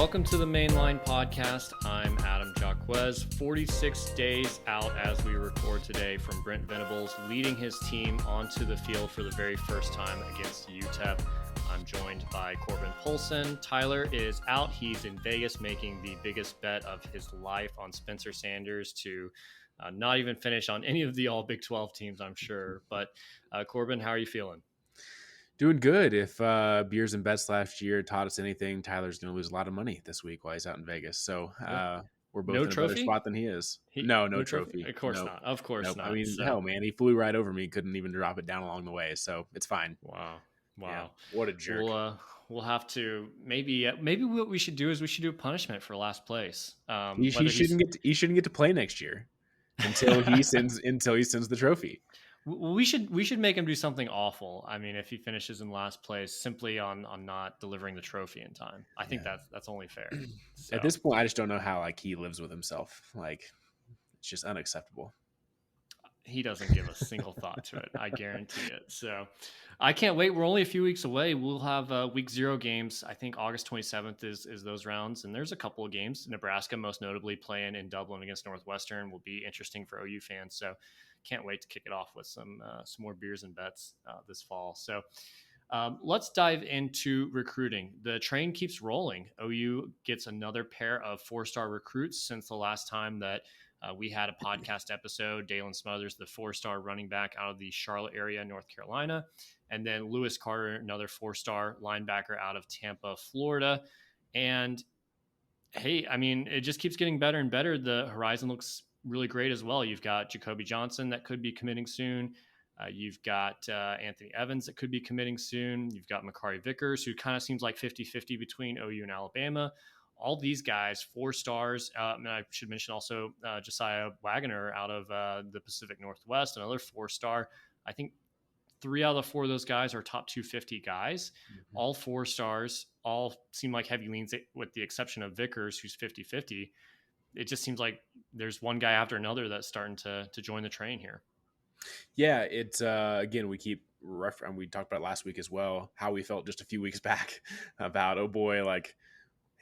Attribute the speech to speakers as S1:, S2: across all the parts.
S1: Welcome to the Mainline Podcast. I'm Adam Jacquez, 46 days out as we record today from Brent Venables, leading his team onto the field for the very first time against UTEP. I'm joined by Corbin Polson. Tyler is out. He's in Vegas making the biggest bet of his life on Spencer Sanders to not even finish on any of the all Big 12 teams, I'm sure. But Corbin, how are you feeling?
S2: Doing good. If beers and bets last year taught us anything, Tyler's going to lose a lot of money this week while he's out in Vegas. So we're both
S1: No
S2: in a
S1: trophy?
S2: better spot than he is. No
S1: Trophy?
S2: trophy.
S1: Of course
S2: Nope.
S1: not. Of course
S2: Nope.
S1: not.
S2: I mean,
S1: So.
S2: hell, man, he flew right over me. Couldn't even drop it down along the way. So it's fine.
S1: Wow.
S2: Yeah, what a jerk.
S1: We'll have to maybe what we should do is we should do a punishment for last place.
S2: He shouldn't get to play next year until he sends the trophy.
S1: We should make him do something awful. I mean, if he finishes in last place simply on not delivering the trophy in time, I think that's only fair. So.
S2: At this point, I just don't know how he lives with himself. It's just unacceptable.
S1: He doesn't give a single thought to it. I guarantee it. So I can't wait. We're only a few weeks away. We'll have week 0 games. I think August 27th is those rounds. And there's a couple of games. Nebraska, most notably playing in Dublin against Northwestern, will be interesting for OU fans. So can't wait to kick it off with some more beers and bets this fall. So let's dive into recruiting. The train keeps rolling. OU gets another pair of 4-star recruits since the last time that we had a podcast episode. Dalen Smothers, the 4-star running back out of the Charlotte area, North Carolina. And then Lewis Carter, another 4-star linebacker out of Tampa, Florida. And hey, I mean, it just keeps getting better and better. The horizon looks really great as well. You've got Jacoby Johnson that could be committing soon. You've got Anthony Evans that could be committing soon. You've got Makari Vickers, who kind of seems like 50-50 between OU and Alabama. All these guys, 4 stars. And I should mention also Josiah Wagoner out of the Pacific Northwest, another 4-star. I think 3 out of the 4 of those guys are top 250 guys. Mm-hmm. All 4 stars, all seem like heavy leans with the exception of Vickers, who's 50-50. It just seems like there's one guy after another that's starting to join the train here.
S2: Yeah, it's again, we talked about last week as well, how we felt just a few weeks back about, oh boy,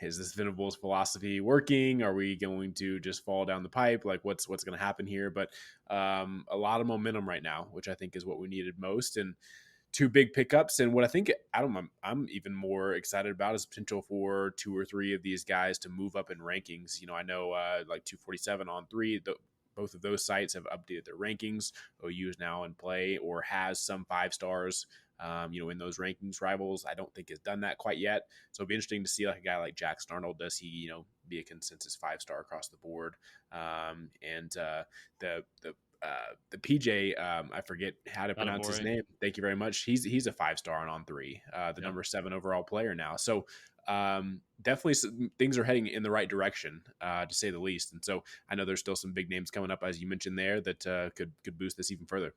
S2: is this Venables philosophy working? Are we going to just fall down the pipe? What's going to happen here? But a lot of momentum right now, which I think is what we needed most. And 2 big pickups. And what I think I'm even more excited about is potential for 2 or 3 of these guys to move up in rankings. I know 247 on 3, both of those sites have updated their rankings. OU is now in play or has some 5 stars. In those rankings. Rivals, I don't think has done that quite yet. So it'll be interesting to see a guy like Jack Starnold. Does he, be a consensus 5-star across the board? The PJ, I forget how to pronounce his name. Thank you very much. He's a 5-star on 3, number 7 overall player now. So definitely things are heading in the right direction, to say the least. And so I know there's still some big names coming up, as you mentioned there, that could boost this even further.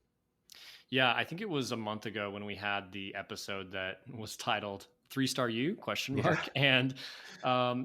S1: Yeah, I think it was a month ago when we had the episode that was titled 3-star U ? Yeah. And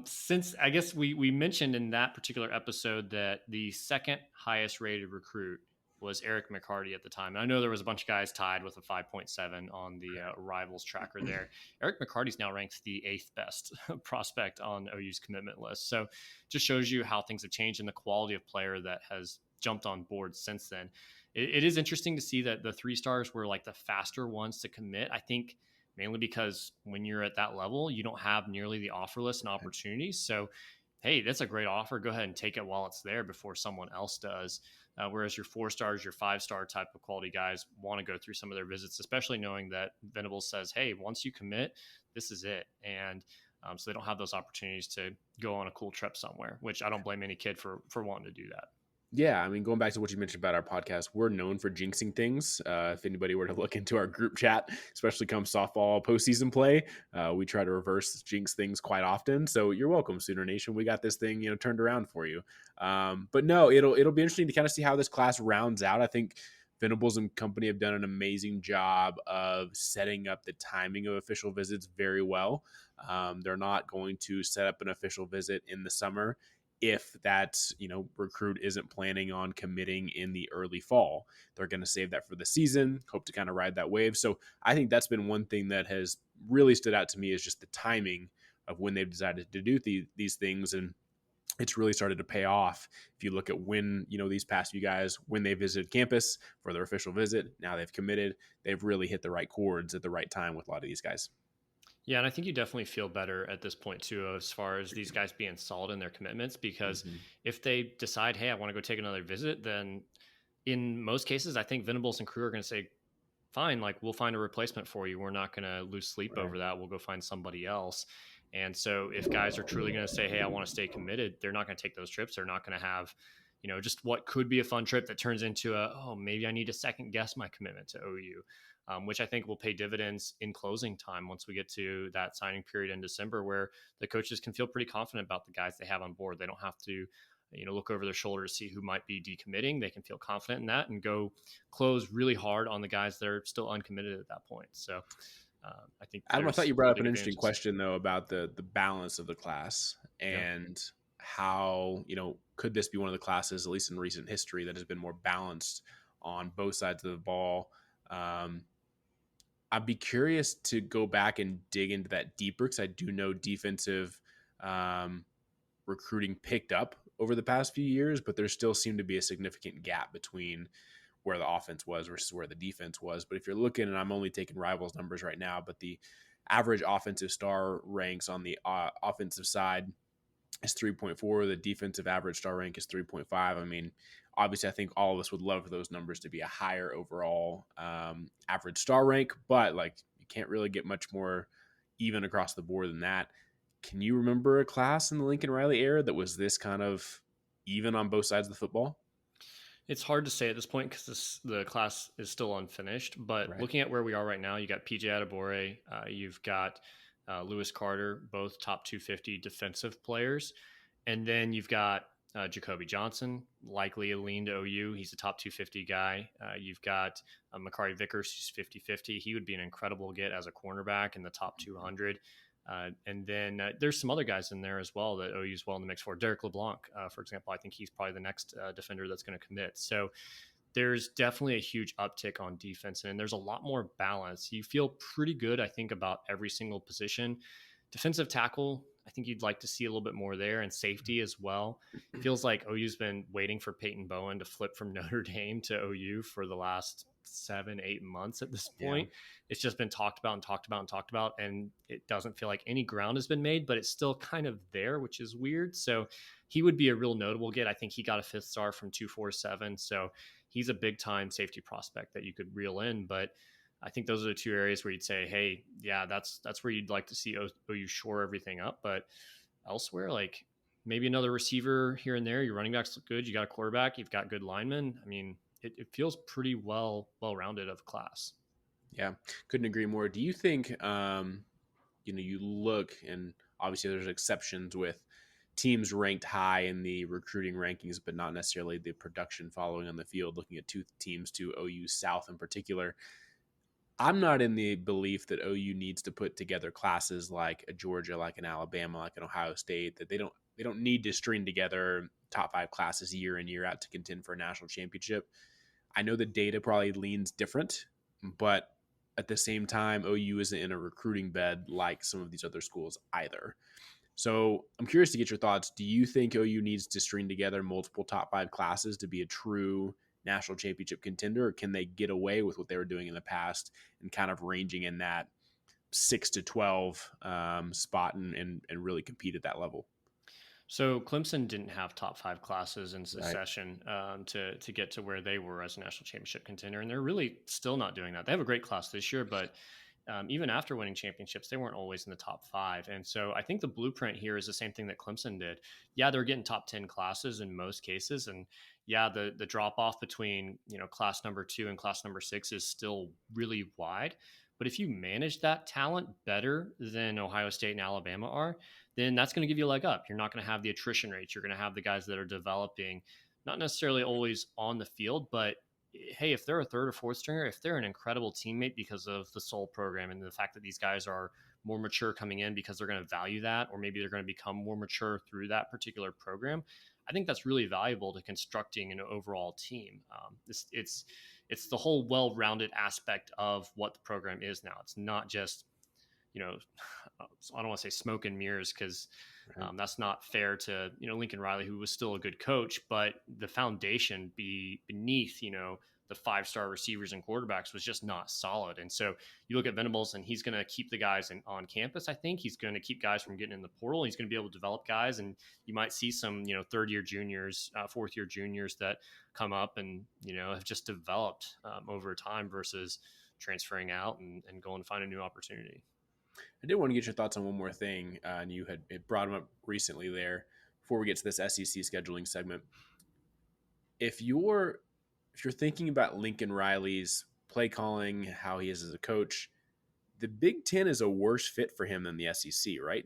S1: since I guess we mentioned in that particular episode that the second highest rated recruit was Eric McCarty at the time. And I know there was a bunch of guys tied with a 5.7 on the Rivals tracker there. Eric McCarty's now ranked the 8th best prospect on OU's commitment list. So just shows you how things have changed and the quality of player that has jumped on board since then. It is interesting to see that the 3 stars were the faster ones to commit. I think mainly because when you're at that level, you don't have nearly the offer list and opportunities. So, hey, that's a great offer. Go ahead and take it while it's there before someone else does. Whereas your 4 stars, your 5-star type of quality guys want to go through some of their visits, especially knowing that Venables says, hey, once you commit, this is it. And so they don't have those opportunities to go on a cool trip somewhere, which I don't blame any kid for wanting to do that.
S2: Yeah, I mean, going back to what you mentioned about our podcast, we're known for jinxing things. If anybody were to look into our group chat, especially come softball postseason play, we try to reverse jinx things quite often. So you're welcome, Sooner Nation. We got this thing, turned around for you. But no, it'll be interesting to kind of see how this class rounds out. I think Venables and company have done an amazing job of setting up the timing of official visits very well. They're not going to set up an official visit in the summer if that, recruit isn't planning on committing in the early fall. They're going to save that for the season, hope to kind of ride that wave. So I think that's been one thing that has really stood out to me is just the timing of when they've decided to do these things. And it's really started to pay off. If you look at when, these past few guys, when they visited campus for their official visit, now they've committed, they've really hit the right chords at the right time with a lot of these guys.
S1: Yeah, and I think you definitely feel better at this point too, as far as these guys being solid in their commitments, because
S2: Mm-hmm.
S1: if they decide, hey, I want to go take another visit, then in most cases, I think Venables and crew are going to say, fine, like we'll find a replacement for you. We're not going to lose sleep
S2: Right.
S1: over that. We'll go find somebody else. And so if guys are truly going to say, hey, I want to stay committed, they're not going to take those trips. They're not going to have, just what could be a fun trip that turns into maybe I need to second guess my commitment to OU, which I think will pay dividends in closing time once we get to that signing period in December, where the coaches can feel pretty confident about the guys they have on board. They don't have to look over their shoulder to see who might be decommitting. They can feel confident in that and go close really hard on the guys that are still uncommitted at that point. So I think
S2: Adam, I thought
S1: there's
S2: you brought
S1: really
S2: up an
S1: big
S2: interesting
S1: advantages.
S2: question though about the balance of the class
S1: Yeah.
S2: and how, could this be one of the classes, at least in recent history, that has been more balanced on both sides of the ball? I'd be curious to go back and dig into that deeper, because I do know defensive recruiting picked up over the past few years, but there still seemed to be a significant gap between where the offense was versus where the defense was. But if you're looking, and I'm only taking Rivals numbers right now, but the average offensive star ranks on the offensive side is 3.4. The defensive average star rank is 3.5. I mean, obviously, I think all of us would love for those numbers to be a higher overall average star rank, but like you can't really get much more even across the board than that. Can you remember a class in the Lincoln Riley era that was this kind of even on both sides of the football?
S1: It's hard to say at this point because the class is still unfinished. But
S2: Right.
S1: looking at where we are right now, you got PJ Adebore, you've got Lewis Carter, both top 250 defensive players. And then you've got Jacoby Johnson, likely a lean to OU. He's a top 250 guy. You've got Makari Vickers, who's 50-50. He would be an incredible get as a cornerback in the top 200. And then there's some other guys in there as well that OU's well in the mix for. Derek LeBlanc, for example, I think he's probably the next defender that's going to commit. So there's definitely a huge uptick on defense, and there's a lot more balance. You feel pretty good, I think, about every single position. Defensive tackle, I think you'd like to see a little bit more there, and safety as well. It feels like OU's been waiting for Peyton Bowen to flip from Notre Dame to OU for the last 7-8 months at this
S2: Yeah.
S1: point. It's just been talked about and talked about and talked about, and it doesn't feel like any ground has been made, but it's still kind of there, which is weird. So he would be a real notable get. I think he got a 5th star from 247, so he's a big time safety prospect that you could reel in. But I think those are the two areas where you'd say, hey, yeah, that's where you'd like to see OU shore everything up. But elsewhere, like maybe another receiver here and there, your running backs look good, you got a quarterback, you've got good linemen. I mean, it feels pretty well-rounded of a class.
S2: Yeah, couldn't agree more. Do you think, you look, and obviously there's exceptions with teams ranked high in the recruiting rankings, but not necessarily the production following on the field, looking at two teams, to OU South in particular. I'm not in the belief that OU needs to put together classes like a Georgia, like an Alabama, like an Ohio State, that they don't need to string together top 5 classes year in, year out to contend for a national championship. I know the data probably leans different, but at the same time, OU isn't in a recruiting bed like some of these other schools either. So I'm curious to get your thoughts. Do you think OU needs to string together multiple top 5 classes to be a true national championship contender, or can they get away with what they were doing in the past and kind of ranging in that 6 to 12 spot and really compete at that level?
S1: So Clemson didn't have top 5 classes in
S2: Right.
S1: succession to get to where they were as a national championship contender, and they're really still not doing that. They have a great class this year, but even after winning championships, they weren't always in the top 5. And so I think the blueprint here is the same thing that Clemson did. Yeah, they're getting top 10 classes in most cases, and yeah, the drop off between class number 2 and class number 6 is still really wide. But if you manage that talent better than Ohio State and Alabama are, then that's going to give you a leg up. You're not going to have the attrition rates. You're going to have the guys that are developing, not necessarily always on the field, but hey, if they're a 3rd or 4th stringer, if they're an incredible teammate because of the soul program and the fact that these guys are more mature coming in because they're going to value that, or maybe they're going to become more mature through that particular program, I think that's really valuable to constructing an overall team. It's the whole well-rounded aspect of what the program is now. It's not just you know, I don't want to say smoke and mirrors because
S2: Right.
S1: that's not fair to, Lincoln Riley, who was still a good coach, but the foundation beneath, the 5-star receivers and quarterbacks was just not solid. And so you look at Venables, and he's going to keep the guys on campus. I think he's going to keep guys from getting in the portal. He's going to be able to develop guys, and you might see some, third-year juniors, fourth-year juniors that come up and, have just developed over time versus transferring out and going to find a new opportunity.
S2: I did want to get your thoughts on one more thing, and you had brought them up recently there before we get to this SEC scheduling segment. If you're thinking about Lincoln Riley's play calling, how he is as a coach, the Big Ten is a worse fit for him than the SEC, right?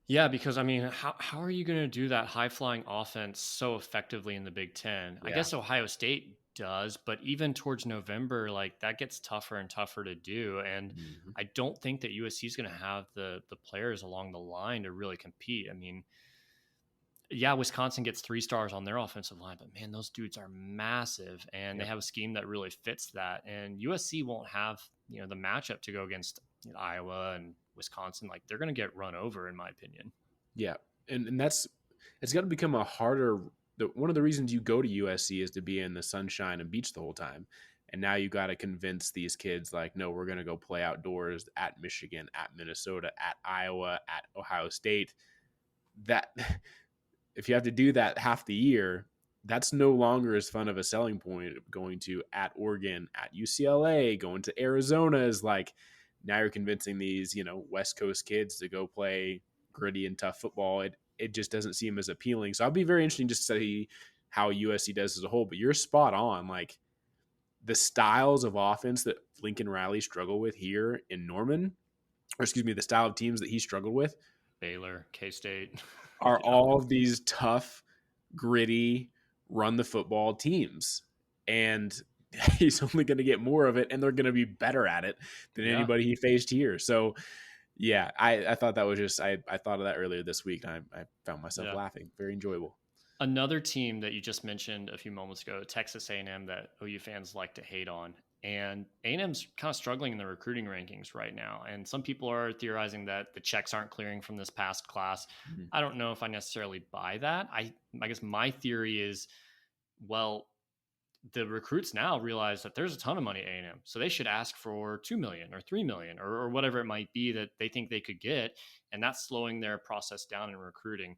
S1: Yeah, because I mean, how are you going to do that high flying offense so effectively in the Big Ten? I
S2: Yeah.
S1: guess Ohio State does, but even towards November, like that gets tougher and tougher to do. And
S2: Mm-hmm.
S1: I don't think that USC is going to have the players along the line to really compete. I mean, yeah, Wisconsin gets 3 stars on their offensive line, but man, those dudes are massive, and they
S2: Yep.
S1: have a scheme that really fits that. And USC won't have the matchup to go against Iowa and Wisconsin. Like they're going to get run over, in my opinion.
S2: Yeah, and that's it's got to become a harder. One of the reasons you go to USC is to be in the sunshine and beach the whole time, and now you got to convince these kids like, no, we're going to go play outdoors at Michigan, at Minnesota, at Iowa, at Ohio State. That if you have to do that half the year, that's no longer as fun of a selling point. Going to at Oregon, at UCLA, going to Arizona is like now you're convincing these West Coast kids to go play gritty and tough football. It just doesn't seem as appealing. So I'll be very interesting just to see how USC does as a whole. But you're spot on. Like the styles of offense that Lincoln Riley struggled with here in Norman, or excuse me, the style of teams that he struggled with
S1: Baylor, K State.
S2: are
S1: Yeah.
S2: all of these tough, gritty, run the football teams. And he's only going to get more of it, and they're going to be better at it than
S1: Yeah.
S2: anybody he faced here. So, yeah, I thought that was just, I thought of that earlier this week, and I found myself
S1: Yeah.
S2: laughing. Very enjoyable.
S1: Another team that you just mentioned a few moments ago, Texas A&M, that OU fans like to hate on. And A&M's kind of struggling in the recruiting rankings right now. And some people are theorizing that the checks aren't clearing from this past class.
S2: Mhm.
S1: I don't know if I necessarily buy that. I guess my theory is, well, the recruits now realize that there's a ton of money at A&M, so they should ask for 2 million or 3 million or whatever it might be that they think they could get, and that's slowing their process down in recruiting.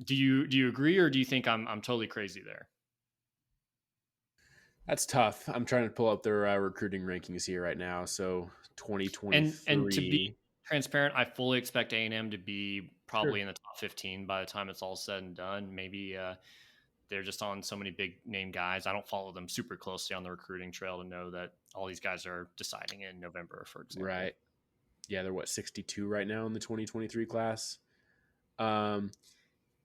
S1: Do you agree, or do you think I'm totally crazy there?
S2: That's tough. I'm trying to pull up their recruiting rankings here right now. So
S1: And to be
S2: 2023.
S1: transparent, I fully expect A&M to be
S2: Sure.
S1: probably in the top 15 by the time it's all said and done. Maybe they're just on so many big name guys. I don't follow them super closely on the recruiting trail to know that all these guys are deciding in November, for example.
S2: Right. Yeah, they're 62 right now in the 2023 class. Um,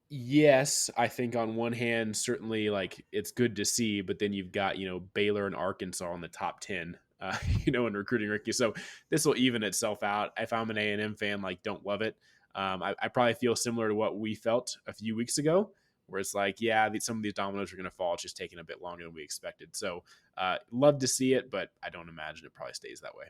S2: yes, I think on one hand, certainly like it's good to see, but then you've got, Baylor and Arkansas in the top 10, in recruiting rankings. So this will even itself out. If I'm an A&M fan, like don't love it. I probably feel similar to what we felt a few weeks ago, where it's like, yeah, some of these dominoes are going to fall. It's just taking a bit longer than we expected. So love to see it, but I don't imagine it probably stays that way.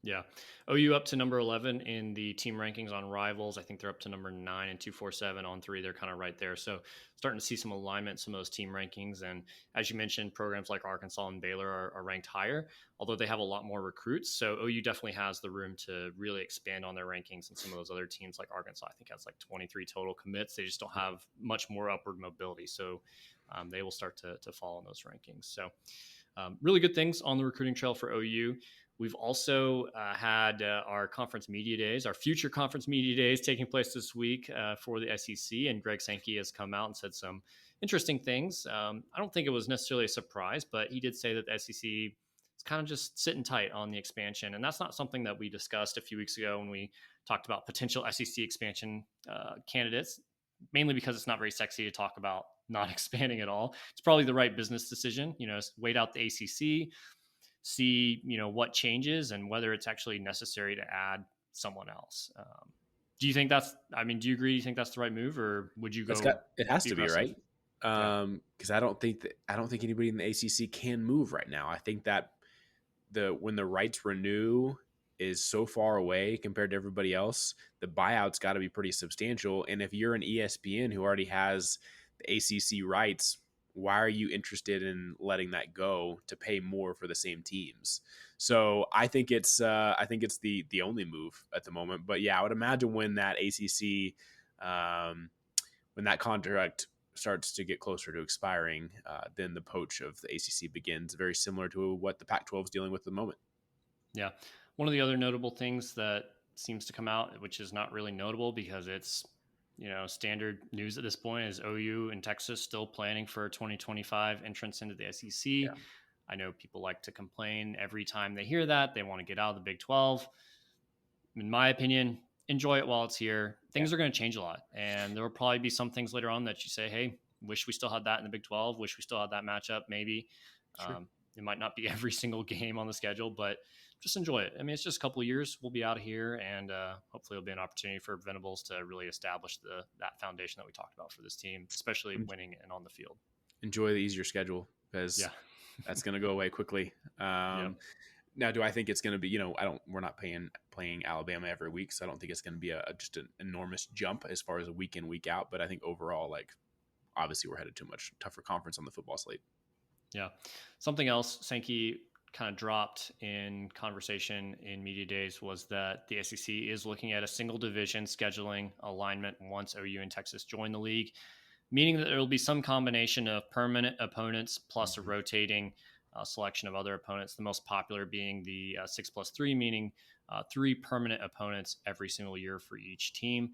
S1: Yeah. OU up to number 11 in the team rankings on Rivals. I think they're up to number 9 and 247 on 3. They're kind of right there. So starting to see some alignment, some of those team rankings. And as you mentioned, programs like Arkansas and Baylor are ranked higher, although they have a lot more recruits. So OU definitely has the room to really expand on their rankings. And some of those other teams like Arkansas, I think has like 23 total commits. They just don't have much more upward mobility. So they will start to fall in those rankings. So really good things on the recruiting trail for OU. We've also had our conference media days, our future conference media days taking place this week for the SEC. And Greg Sankey has come out and said some interesting things. I don't think it was necessarily a surprise, but he did say that the SEC is kind of just sitting tight on the expansion. And that's not something that we discussed a few weeks ago when we talked about potential SEC expansion candidates, mainly because it's not very sexy to talk about not expanding at all. It's probably the right business decision, wait out the ACC, see what changes and whether it's actually necessary to add someone else. Do you think that's, do you agree, you think that's the right move, or would you go
S2: It has
S1: be
S2: to be,
S1: aggressive?
S2: right?
S1: Yeah.
S2: Because I don't think anybody in the ACC can move right now. I think that when the rights renew is so far away compared to everybody else, the buyout's got to be pretty substantial. And if you're an ESPN who already has the ACC rights, why are you interested in letting that go to pay more for the same teams? So I think it's the only move at the moment. But yeah, I would imagine when that ACC when that contract starts to get closer to expiring, then the poach of the ACC begins, very similar to what the Pac-12 is dealing with at the moment.
S1: Yeah. One of the other notable things that seems to come out, which is not really notable because it's, standard news at this point, is OU and Texas still planning for 2025 entrance into the SEC.
S2: Yeah.
S1: I know people like to complain every time they hear that. They want to get out of the Big 12. In my opinion, enjoy it while it's here. Things are going to change a lot. And there will probably be some things later on that you say, hey, wish we still had that in the Big 12. Wish we still had that matchup, maybe.
S2: Sure.
S1: It might not be every single game on the schedule, but just enjoy it. I mean, it's just a couple of years. We'll be out of here, and hopefully it'll be an opportunity for Venables to really establish that foundation that we talked about for this team, especially winning and on the field.
S2: Enjoy the easier schedule because that's going to go away quickly. Now, do I think it's going to be, we're not playing Alabama every week, so I don't think it's going to be just an enormous jump as far as a week in, week out. But I think overall, obviously we're headed to a much tougher conference on the football slate.
S1: Yeah. Something else Sankey kind of dropped in conversation in media days was that the SEC is looking at a single division scheduling alignment once OU and Texas join the league, meaning that there will be some combination of permanent opponents plus a rotating selection of other opponents, the most popular being the 6+3, meaning 3 permanent opponents every single year for each team.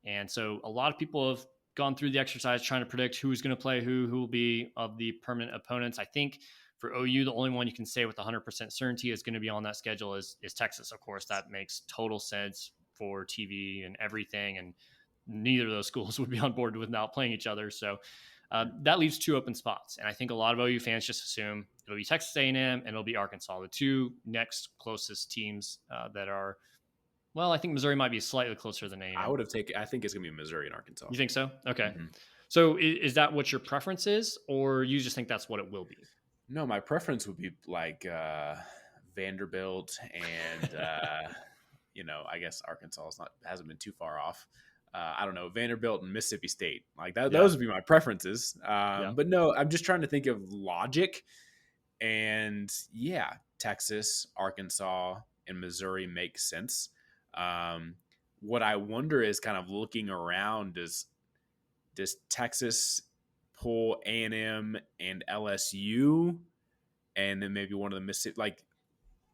S1: And so a lot of people have gone through the exercise trying to predict who's going to play who will be of the permanent opponents. I think for OU, the only one you can say with 100% certainty is going to be on that schedule is Texas. Of course, that makes total sense for TV and everything, and neither of those schools would be on board without playing each other. So that leaves 2 open spots, and I think a lot of OU fans just assume it'll be Texas A&M and it'll be Arkansas, the 2 next closest teams that are. Well, I think Missouri might be slightly closer than A&M.
S2: I think it's going to be Missouri and Arkansas.
S1: You think so? Okay. Mm-hmm. So is that what your preference is, or you just think that's what it will be?
S2: No, my preference would be Vanderbilt and, I guess Arkansas hasn't been too far off. I don't know, Vanderbilt and Mississippi State. Those would be my preferences. But no, I'm just trying to think of logic. And Texas, Arkansas, and Missouri make sense. What I wonder is kind of looking around, does Texas pull A&M and LSU, and then maybe one of the Mississippi,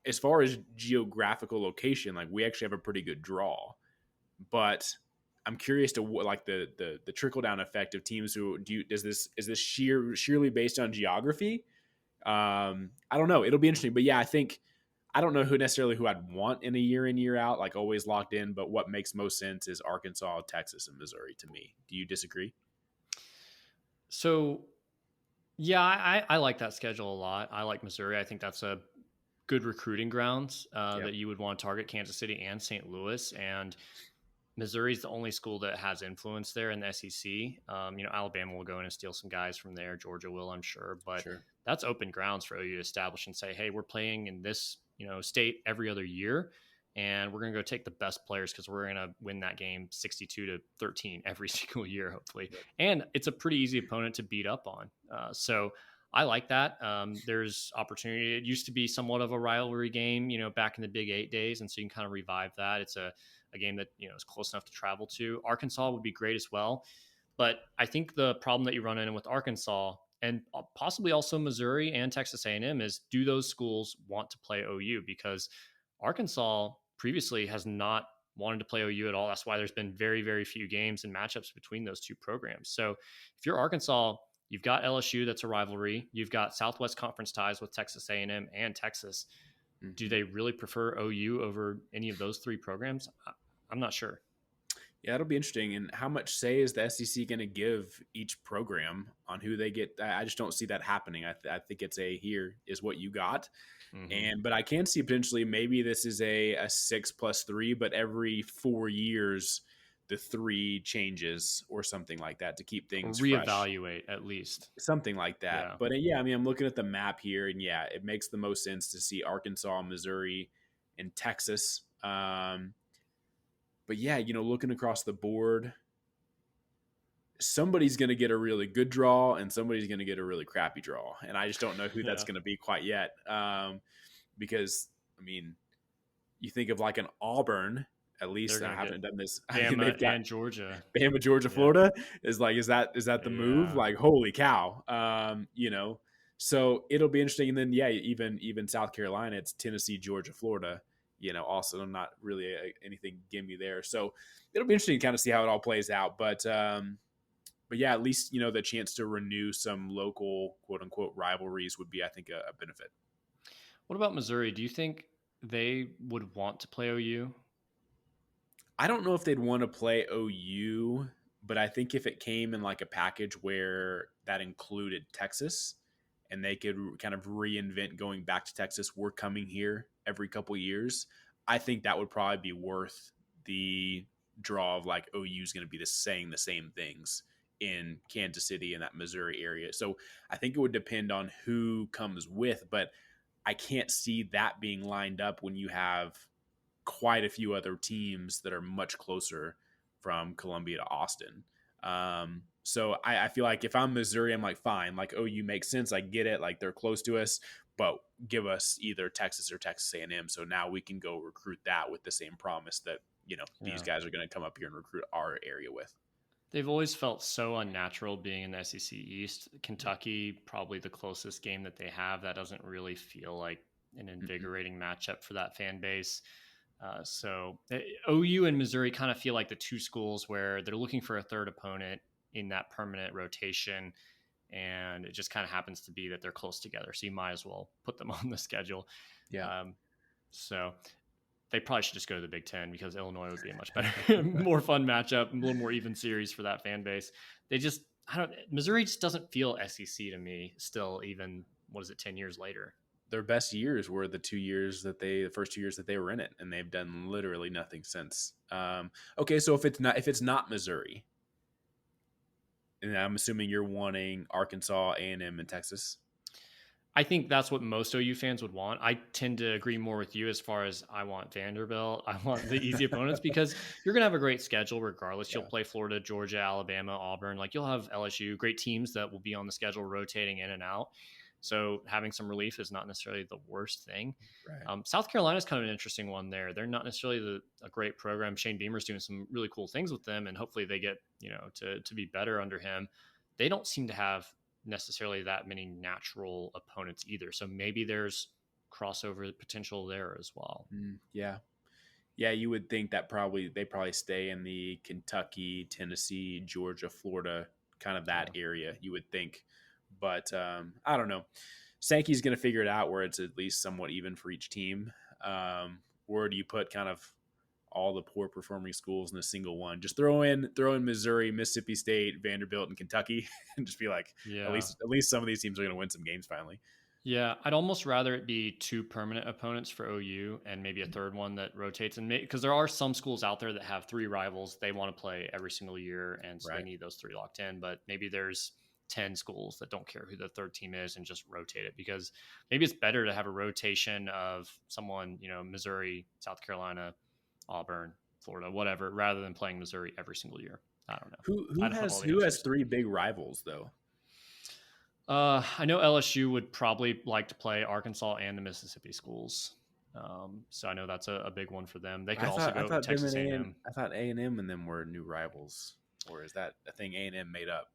S2: as far as geographical location, we actually have a pretty good draw, but I'm curious to what the trickle down effect of teams is this sheerly based on geography? I don't know. It'll be interesting, but I don't know who I'd want in a year in, year out, always locked in, but what makes most sense is Arkansas, Texas, and Missouri to me. Do you disagree?
S1: So, I like that schedule a lot. I like Missouri. I think that's a good recruiting grounds that you would want to target Kansas City and St. Louis. And Missouri is the only school that has influence there in the SEC. Alabama will go in and steal some guys from there. Georgia will, I'm sure. But that's open grounds for OU to establish and say, hey, we're playing in this state every other year, and we're going to go take the best players because we're going to win that game 62-13 every single year, hopefully. And it's a pretty easy opponent to beat up on. So I like that. There's opportunity. It used to be somewhat of a rivalry game, back in the Big 8 days, and so you can kind of revive that. It's a game that is close enough to travel to. Arkansas would be great as well, but I think the problem that you run in with Arkansas and possibly also Missouri and Texas A&M is, do those schools want to play OU? Because Arkansas previously has not wanted to play OU at all. That's why there's been very, very few games and matchups between those 2 programs. So if you're Arkansas, you've got LSU, that's a rivalry. You've got Southwest Conference ties with Texas A&M and Texas. Mm-hmm. Do they really prefer OU over any of those 3 programs? I'm not sure.
S2: Yeah, it'll be interesting. And how much say is the SEC going to give each program on who they get? I just don't see that happening. I think it's here is what you got. Mm-hmm. But I can see potentially maybe this is a 6+3, but every 4 years the 3 changes or something like that to keep things
S1: reevaluate fresh. At least
S2: something like that. Yeah. But I'm looking at the map here, and it makes the most sense to see Arkansas, Missouri, in Texas. But yeah, looking across the board, somebody's going to get a really good draw and somebody's going to get a really crappy draw. And I just don't know who that's
S1: Yeah,
S2: going to be quite yet. Because, I mean, you think of like an Auburn, at
S1: they're
S2: least I
S1: gonna get
S2: haven't done this. I mean,
S1: Bama
S2: they've got
S1: and Georgia.
S2: Bama, Georgia,
S1: Yeah,
S2: Florida is that the move?
S1: yeah.
S2: Like, holy cow. So it'll be interesting. And then, yeah, even South Carolina, it's Tennessee, Georgia, Florida, also not really anything gimme there. So it'll be interesting to kind of see how it all plays out. But yeah, at least, the chance to renew some local quote unquote rivalries would be, I think, a benefit.
S1: What about Missouri? Do you think they would want to play OU?
S2: I don't know if they'd want to play OU, but I think if it came in like a package where that included Texas and they could kind of reinvent going back to Texas, we're coming here every couple years, I think that would probably be worth the draw of like OU is going to be saying the same things in Kansas City and that Missouri area. So I think it would depend on who comes with, but I can't see that being lined up when you have quite a few other teams that are much closer from Columbia to Austin. So I feel like if I'm Missouri, I'm like, fine, like OU makes sense. I get it. Like they're close to us, but give us either Texas or Texas A&M. So now we can go recruit that with the same promise that, these
S1: Yeah.
S2: guys are going to come up here and recruit our area with.
S1: They've always felt so unnatural being in the SEC East. Kentucky, probably the closest game that they have. That doesn't really feel like an
S2: Mm-mm.
S1: invigorating matchup for that fan base. So OU and Missouri kind of feel like the two schools where they're looking for a third opponent in that permanent rotation. And it just kind of happens to be that they're close together. So you might as well put them on the schedule.
S2: Yeah.
S1: So they probably should just go to the Big Ten because Illinois would be a much better, more fun matchup, a little more even series for that fan base. Missouri just doesn't feel SEC to me still, even, 10 years later?
S2: Their best years were the first 2 years that they were in it, and they've done literally nothing since. Okay, so if it's not Missouri, and I'm assuming you're wanting Arkansas, A&M, and Texas.
S1: I think that's what most OU fans would want. I tend to agree more with you as far as I want Vanderbilt. I want the easy opponents because you're going to have a great schedule regardless. You'll
S2: Yeah,
S1: play Florida, Georgia, Alabama, Auburn. Like you'll have LSU, great teams that will be on the schedule rotating in and out. So having some relief is not necessarily the worst thing.
S2: right.
S1: South Carolina is kind of an interesting one there. They're not necessarily a great program. Shane Beamer's doing some really cool things with them, and hopefully they get to be better under him. They don't seem to have necessarily that many natural opponents either. So maybe there's crossover potential there as well.
S2: Yeah. You would think that they probably stay in the Kentucky, Tennessee, Georgia, Florida, kind of that area. You would think, but I don't know. Sankey's going to figure it out where it's at least somewhat even for each team. Where do you put kind of all the poor performing schools in a single one? Just throw in Missouri, Mississippi State, Vanderbilt, and Kentucky, and just be like,
S1: Yeah.
S2: at least some of these teams are going to win some games finally.
S1: Yeah, I'd almost rather it be two permanent opponents for OU and maybe a third one that rotates. And because there are some schools out there that have three rivals they want to play every single year, and so they need those three locked in. But maybe there's 10 schools that don't care who the third team is and just rotate it, because maybe it's better to have a rotation of someone, Missouri, South Carolina, Auburn, Florida, whatever, rather than playing Missouri every single year. I don't know.
S2: Who has three big rivals though?
S1: I know LSU would probably like to play Arkansas and the Mississippi schools. So I know that's a big one for them. They could also go to Texas A&M.
S2: I thought A&M and them were new rivals, or is that a thing A&M made up?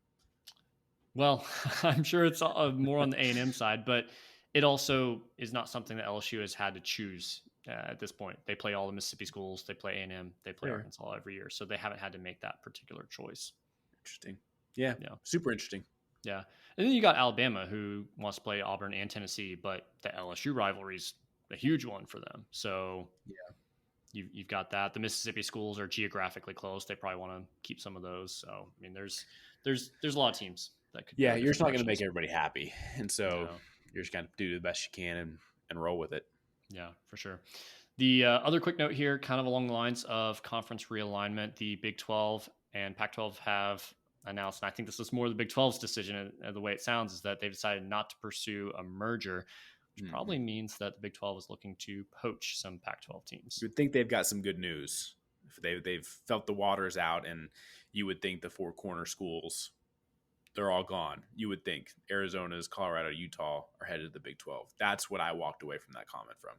S1: Well, I'm sure it's more on the A&M side, but it also is not something that LSU has had to choose at this point. They play all the Mississippi schools. They play A&M. They play Arkansas every year. So they haven't had to make that particular choice.
S2: Interesting. Yeah. Super interesting.
S1: Yeah. And then you got Alabama, who wants to play Auburn and Tennessee, but the LSU rivalry is a huge one for them. So you've got that. The Mississippi schools are geographically close. They probably want to keep some of those. So I mean, there's a lot of teams that could.
S2: Yeah, you're just not going to make everybody happy, and so you're just going to do the best you can and roll with it.
S1: Yeah, for sure. The other quick note here, kind of along the lines of conference realignment, the Big 12 and Pac-12 have announced, and I think this is more the Big 12's decision, the way it sounds, is that they've decided not to pursue a merger which probably means that the Big 12 is looking to poach some Pac-12 teams.
S2: You would think they've got some good news. If they've felt the waters out, and you would think the four corner schools, they're all gone. You would think Arizona's, Colorado, Utah are headed to the Big 12. That's what I walked away from that comment from.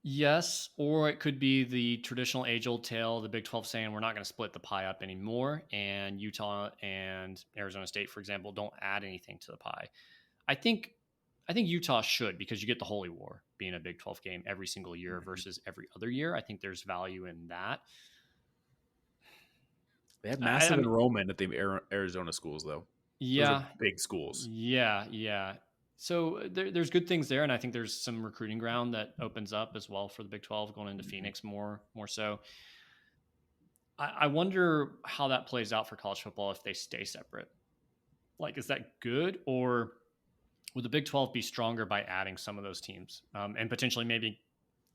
S1: Yes, or it could be the traditional age-old tale, the Big 12 saying we're not going to split the pie up anymore, and Utah and Arizona State, for example, don't add anything to the pie. I think Utah should, because you get the Holy War being a Big 12 game every single year versus every other year. I think there's value in that.
S2: They have massive enrollment at the Arizona schools, though.
S1: Yeah.
S2: Those are big schools.
S1: Yeah. So there's good things there, and I think there's some recruiting ground that opens up as well for the Big 12 going into Phoenix more so. I wonder how that plays out for college football if they stay separate. Like, is that good, or would the Big 12 be stronger by adding some of those teams and potentially maybe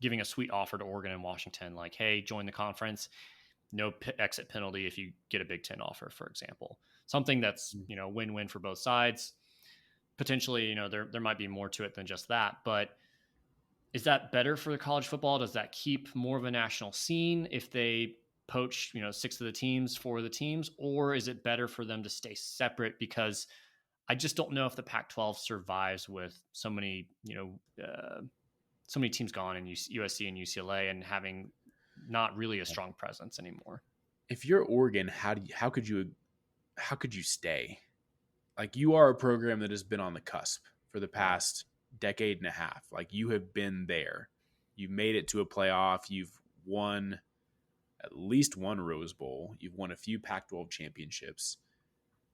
S1: giving a sweet offer to Oregon and Washington, like, hey, join the conference, no exit penalty if you get a Big 10 offer, for example. Something that's, win-win for both sides. Potentially, there might be more to it than just that, but is that better for the college football? Does that keep more of a national scene if they poach, 6 of the teams, 4 of the teams, or is it better for them to stay separate? Because I just don't know if the Pac-12 survives with so many teams gone in USC and UCLA and having not really a strong presence anymore.
S2: If you're Oregon, how could you stay? Like, you are a program that has been on the cusp for the past decade and a half. Like, you have been there. You've made it to a playoff. You've won at least one Rose Bowl. You've won a few Pac-12 championships.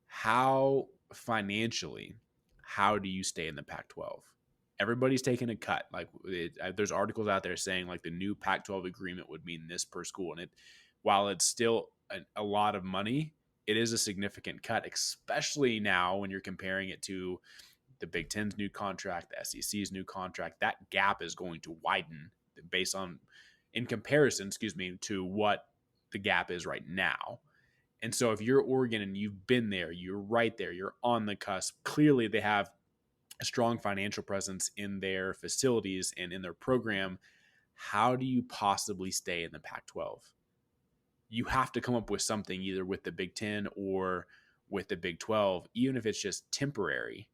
S2: How do you stay in the Pac-12? Everybody's taking a cut. Like, there's articles out there saying like the new Pac-12 agreement would mean this per school. And while it's still a lot of money, it is a significant cut, especially now when you're comparing it to the Big Ten's new contract, the SEC's new contract. That gap is going to widen in comparison, to what the gap is right now. And so if you're Oregon and you've been there, you're right there, you're on the cusp. Clearly they have a strong financial presence in their facilities and in their program. How do you possibly stay in the Pac-12? You have to come up with something either with the Big Ten or with the Big 12, even if it's just temporary.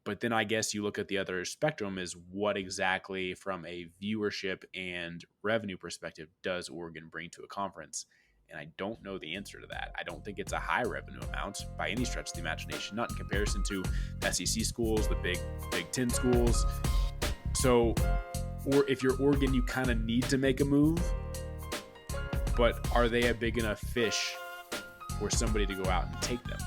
S2: But then I guess you look at the other spectrum is what exactly from a viewership and revenue perspective does Oregon bring to a conference? And I don't know the answer to that. I don't think it's a high revenue amount by any stretch of the imagination, not in comparison to SEC schools, the Big Ten schools. So, or if you're Oregon, you kind of need to make a move. But are they a big enough fish for somebody to go out and take them?